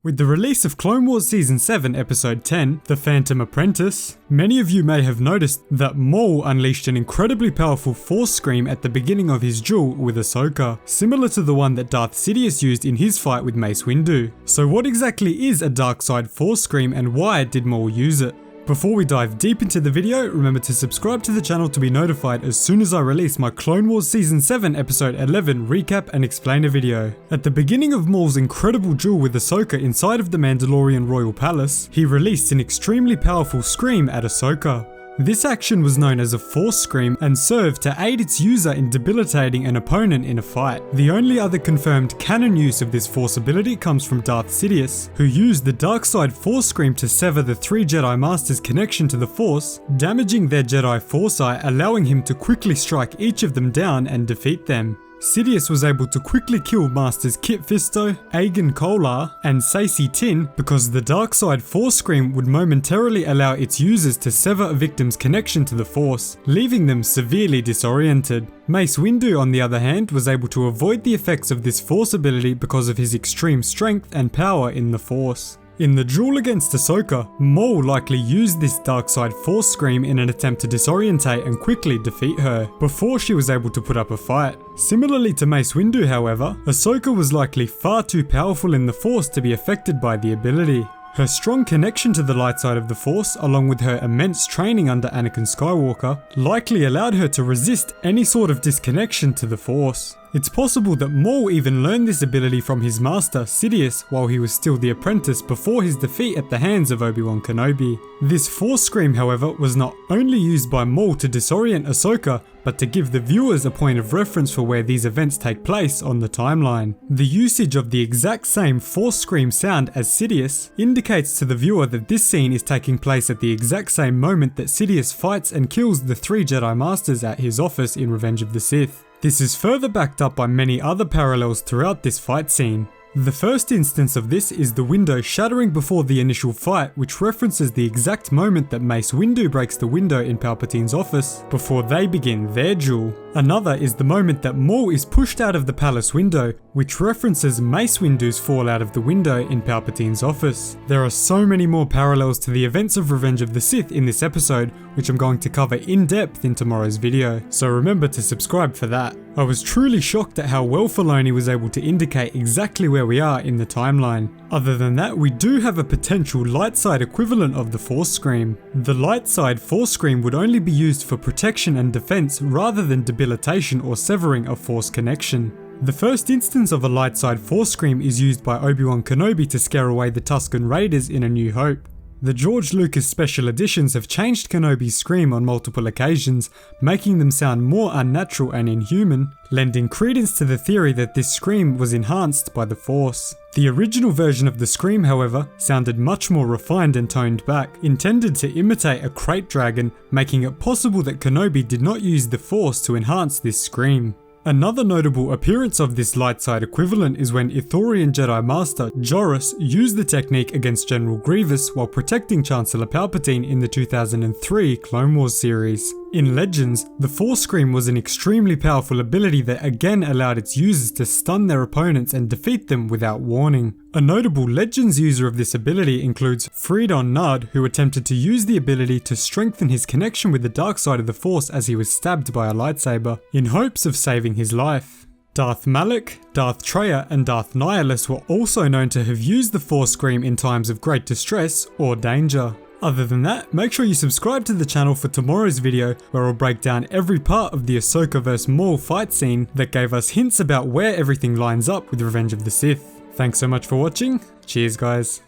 With the release of Clone Wars Season 7 Episode 10, The Phantom Apprentice, many of you may have noticed that Maul unleashed an incredibly powerful Force Scream at the beginning of his duel with Ahsoka, similar to the one that Darth Sidious used in his fight with Mace Windu. So what exactly is a dark side Force Scream and why did Maul use it? Before we dive deep into the video, remember to subscribe to the channel to be notified as soon as I release my Clone Wars Season 7 Episode 11 recap and explainer video. At the beginning of Maul's incredible duel with Ahsoka inside of the Mandalorian Royal Palace, he released an extremely powerful scream at Ahsoka. This action was known as a Force Scream and served to aid its user in debilitating an opponent in a fight. The only other confirmed canon use of this Force ability comes from Darth Sidious, who used the dark side Force Scream to sever the 3 Jedi Masters' connection to the Force, damaging their Jedi Foresight, allowing him to quickly strike each of them down and defeat them. Sidious was able to quickly kill Masters Kit Fisto, Agen Kolar, and Saesee Tin because the dark side Force Scream would momentarily allow its users to sever a victim's connection to the Force, leaving them severely disoriented. Mace Windu, on the other hand, was able to avoid the effects of this Force ability because of his extreme strength and power in the Force. In the duel against Ahsoka, Maul likely used this dark side Force Scream in an attempt to disorientate and quickly defeat her, before she was able to put up a fight. Similarly to Mace Windu, however, Ahsoka was likely far too powerful in the Force to be affected by the ability. Her strong connection to the light side of the Force, along with her immense training under Anakin Skywalker, likely allowed her to resist any sort of disconnection to the Force. It's possible that Maul even learned this ability from his master, Sidious, while he was still the apprentice before his defeat at the hands of Obi-Wan Kenobi. This Force Scream, however, was not only used by Maul to disorient Ahsoka, but to give the viewers a point of reference for where these events take place on the timeline. The usage of the exact same Force Scream sound as Sidious indicates to the viewer that this scene is taking place at the exact same moment that Sidious fights and kills the 3 Jedi Masters at his office in Revenge of the Sith. This is further backed up by many other parallels throughout this fight scene. The first instance of this is the window shattering before the initial fight, which references the exact moment that Mace Windu breaks the window in Palpatine's office before they begin their duel. Another is the moment that Maul is pushed out of the palace window, which references Mace Windu's fall out of the window in Palpatine's office. There are so many more parallels to the events of Revenge of the Sith in this episode, which I'm going to cover in depth in tomorrow's video, so remember to subscribe for that. I was truly shocked at how well Filoni was able to indicate exactly where we are in the timeline. Other than that, we do have a potential light side equivalent of the Force Scream. The light side Force Scream would only be used for protection and defense rather than debilitation or severing a Force connection. The first instance of a light side Force Scream is used by Obi-Wan Kenobi to scare away the Tusken Raiders in A New Hope. The George Lucas special editions have changed Kenobi's scream on multiple occasions, making them sound more unnatural and inhuman, lending credence to the theory that this scream was enhanced by the Force. The original version of the scream, however, sounded much more refined and toned back, intended to imitate a crate dragon, making it possible that Kenobi did not use the Force to enhance this scream. Another notable appearance of this light side equivalent is when Ithorian Jedi Master Joruus used the technique against General Grievous while protecting Chancellor Palpatine in the 2003 Clone Wars series. In Legends, the Force Scream was an extremely powerful ability that again allowed its users to stun their opponents and defeat them without warning. A notable Legends user of this ability includes Freedon Nard, who attempted to use the ability to strengthen his connection with the dark side of the Force as he was stabbed by a lightsaber, in hopes of saving his life. Darth Malak, Darth Traya, and Darth Nihilus were also known to have used the Force Scream in times of great distress or danger. Other than that, make sure you subscribe to the channel for tomorrow's video, where I'll break down every part of the Ahsoka vs Maul fight scene that gave us hints about where everything lines up with Revenge of the Sith. Thanks so much for watching, cheers guys.